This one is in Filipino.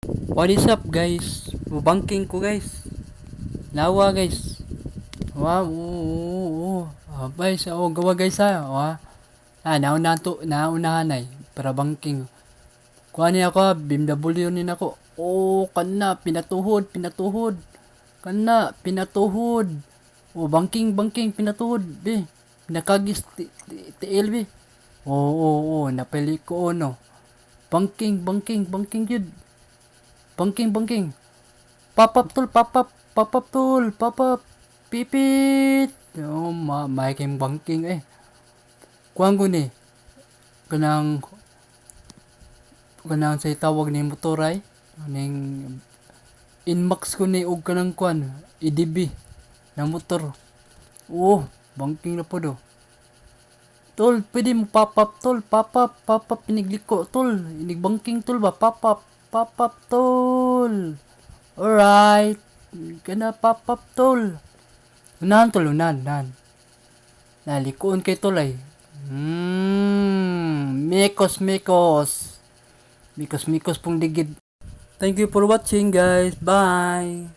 What is up guys? Bubangking ko guys. Lawa guys. Wow, oo. Abay sa gawa guys ha. Naunahan ay para bangking. Kuha niya ako, BMW ni nako. Oh, kana pinatuhod. Kana pinatuhod. Oh, bangking pinatuhod be. Nakagis TL be. Oo, napili ko no. Bangking yun. Bangking. Pop up tol, pop up. Pipit. Oh, maiking bangking eh. Kuang ko ni. Kanang sa tawag ni motoray. Ning Inmax ko ni og kanang kuan. EDB na motor. Oh, bangking na po do. Tol, pwede mo pop up tol, pop up pinigliko tol. Inigbangking tol ba? Pop up tol. Alright. Kana pop up tol. Unahan tol, unahan. Nalikuon kay tol ay. Mikos. Mikos pong digid. Thank you for watching guys. Bye.